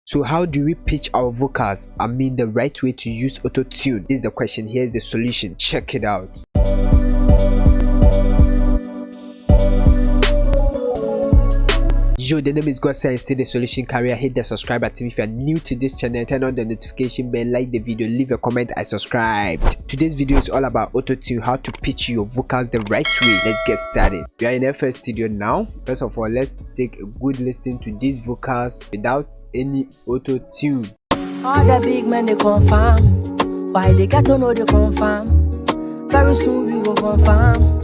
So how do we pitch our vocals? I mean the right way to use auto-tune. This is the question. Here's the solution. Check it out. Yo, the name is God Science, still the solution carrier. Hit the subscribe button if you are new to this channel, turn on the notification bell, like the video, leave a comment, I subscribed. Today's video is all about auto-tune, how to pitch your vocals the right way. Let's get started. We are in FL Studio now. First of all, let's take a good listen to these vocals without any auto-tune. All the big men they confirm. Why they got to know they confirm? Very soon we go confirm.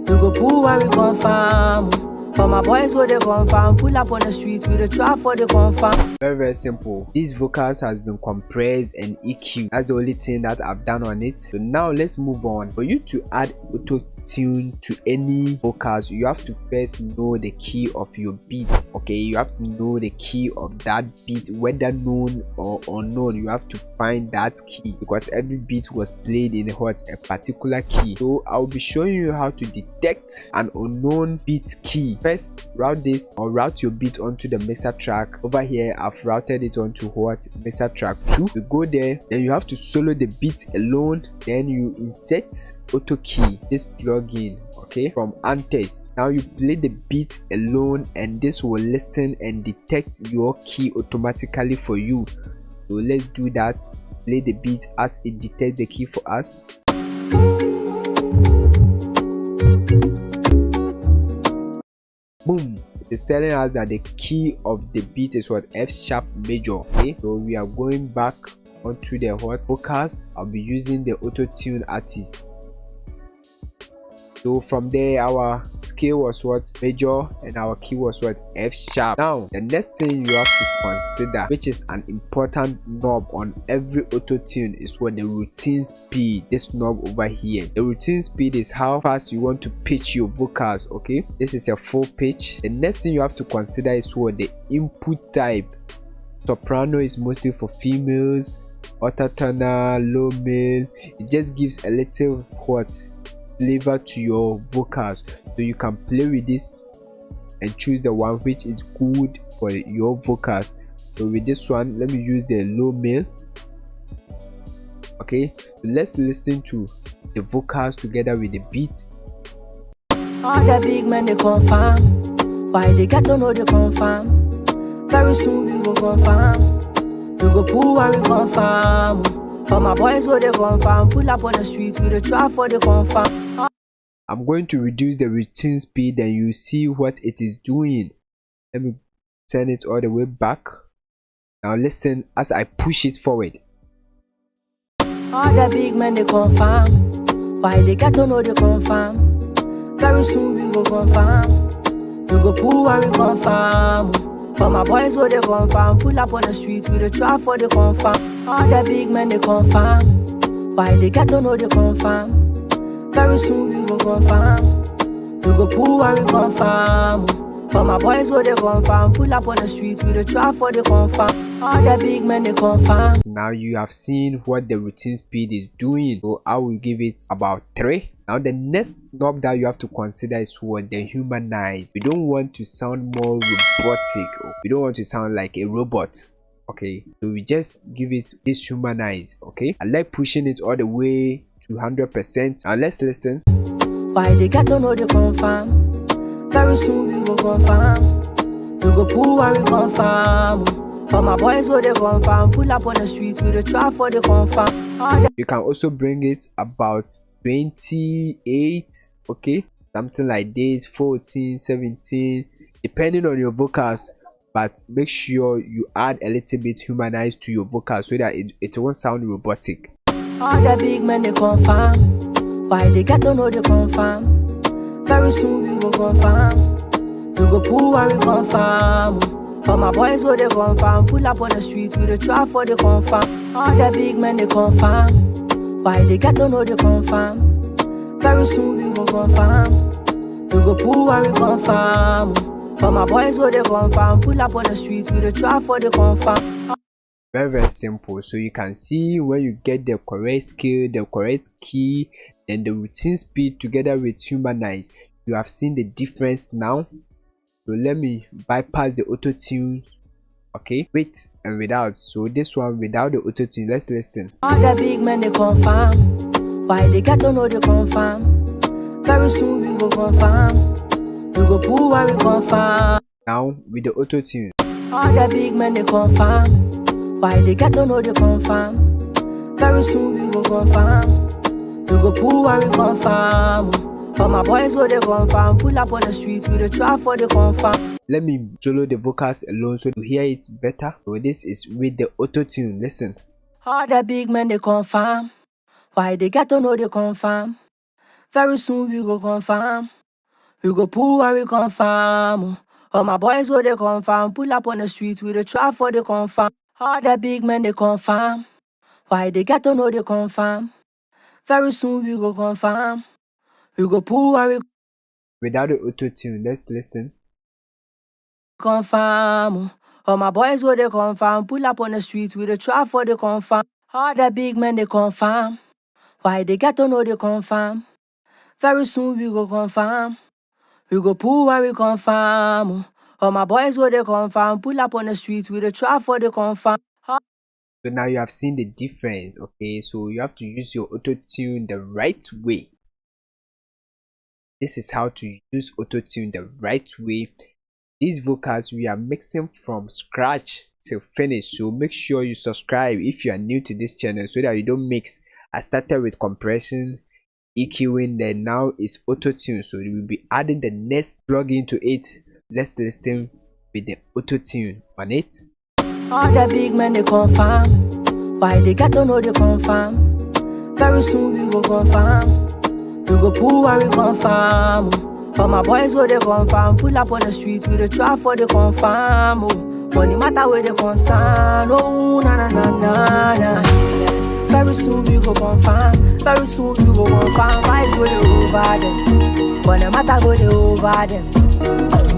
We go pull and we confirm. For my boys where they confirm, pull up on the streets with a trap for the confirm. Very simple. These vocals has been compressed and EQ. That's the only thing that I've done on it. So now let's move on. For you to add auto-tune to any vocals, you have to first know the key of your beat. Okay, you have to know the key of that beat, whether known or unknown. You have to find that key because every beat was played in a particular key. So I'll be showing you how to detect an unknown beat key. First, route your beat onto the mixer track. Over here I've routed it onto mixer track 2. You go there, then you have to solo the beat alone, then you insert auto key, this plugin, okay, from Antes. Now you play the beat alone and this will listen and detect your key automatically for you. So let's do that. Play the beat as it detects the key for us. Boom, it is telling us that the key of the beat is what? F sharp major. Okay, so we are going back onto the vocals. I'll be using the auto-tune artist. So from there our scale was what? Major, and our key was what? F sharp. Now the next thing you have to consider, which is an important knob on every auto-tune, is what? The routine speed. This knob over here, the routine speed is how fast you want to pitch your vocals. Okay, this is a full pitch. The next thing you have to consider is what? The input type. Soprano is mostly for females, autotune, low male. It just gives a little flavor to your vocals, so you can play with this and choose the one which is good for your vocals. So with this one, let me use the low male. Okay, so let's listen to the vocals together with the beat. All the big men they confirm. Why they got to know they confirm? Very soon we go confirm. We go pull and we confirm. For my boys where they confirm, pull up on the streets with a trap for the confirm. I'm going to reduce the routine speed and you see what it is doing. Let me turn it all the way back. Now listen as I push it forward. All the big men they confirm. Why they got to know they confirm? Very soon we go confirm. We go pull and we confirm. For my boys where they confirm, pull up on the streets with a trap for the confirm. All the big men they confirm. Why they got to know they confirm? Very soon we go confirm. We go pull and we confirm. For my boys where they confirm, pull up on the streets with a trap for the confirm. All the big men they confirm. Now you have seen what the routine speed is doing, so I will give it about 3. Now the next knob that you have to consider is what? The humanize. We don't want to sound more robotic, or we don't want to sound like a robot. Okay, so we just give it this humanize. Okay, I like pushing it all the way to 100%. Now let's listen. Why they got to know they confirm? Very soon we go confirm. We go pull and we confirm. For my boys where they confirm, pull up on the streets with a trap for the confirm. You can also bring it about 28, okay, something like this, 14, 17, depending on your vocals, but make sure you add a little bit humanized to your vocals so that it won't sound robotic. All the big men they confirm. Why they got to know they confirm? Very soon we go confirm. We go pull and we confirm. For my boys where they confirm, pull up on the streets with a trap for the confirm. All the big men they confirm. Why they got to know they confirm? Very soon we go confirm. We go pull and we confirm. For my boys where they confirm, pull up on the streets with a trap for the confirm. Very simple. So you can see when you get the correct scale, the correct key, and the routine speed together with humanize, you have seen the difference now. So let me bypass the auto-tune okay, with and without. So this one without the auto tune, let's listen. All the big men they confirm. Why they got to know they confirm? Very soon we go confirm. We go pull and we confirm. Now with the auto tune. All the big men they confirm. Why they got to know they confirm? Very soon we go confirm. We go pull and we confirm. All my boys go they confirm. Pull up on the streets with the trap for the confirm. Let me solo the vocals alone so you hear it better. So this is with the auto tune. Listen. All the big men they confirm. Why they got to know they confirm? Very soon we go confirm. We go pull and we confirm. All my boys go they confirm. Pull up on the streets with the trap for the confirm. All the big men they confirm. Why they got to know they confirm? Very soon we go confirm. We go pull and we Without the auto tune, let's listen. confirm. All my boys go they confirm. Pull up on the streets with the trap for the confirm. All the big men they confirm. Why they got to know they confirm? Very soon we go confirm. We go pull and we confirm. All my boys go they confirm. Pull up on the streets with the trap for the confirm. So now you have seen the difference, okay? So you have to use your auto tune the right way. This is how to use auto tune the right way. These vocals we are mixing from scratch till finish, so make sure you subscribe if you are new to this channel so that you don't mix. I started with compression, EQing, then now it's auto tune, so we will be adding the next plugin to it. Let's listen with the auto tune on it. All the big men they confirm. Why they got to know they confirm? Very soon we go confirm. We go pull and we confirm. All my boys go they confirm. Pull up on the streets with the trap for the confirm. Money matter where they concern. Oh na na na na na. Very soon we go confirm. Very soon we go confirm. Vibes go they over them. Money matter go they over them.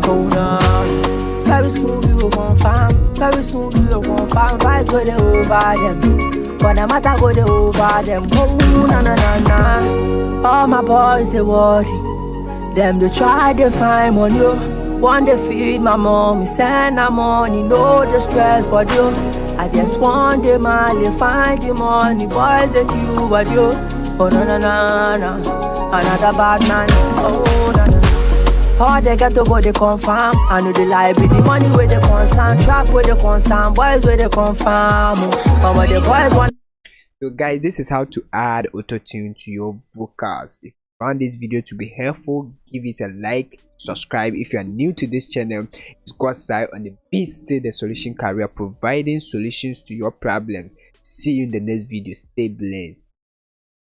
Oh no. Very soon we go confirm. Very soon we go confirm. Vibes go they over them. But the matter go they over them. Oh na na na na. All my boys they worry. Them they try to find money. Want to feed my mommy, send her money, no distress, but you. I just want the money, find the money, boys that you but you. Oh na na na na. Another bad man. Oh na na. All they got to go, they confirm. I know the lie, be the money where they concern, trap where they concern, boys where they confirm. But what the boys want. So guys, this is how to add auto tune to your vocals. If you found this video to be helpful, give it a like, subscribe if you are new to this channel. It's God's on the Beat Still the Solution Career, providing solutions to your problems. See you in the next video. Stay blessed.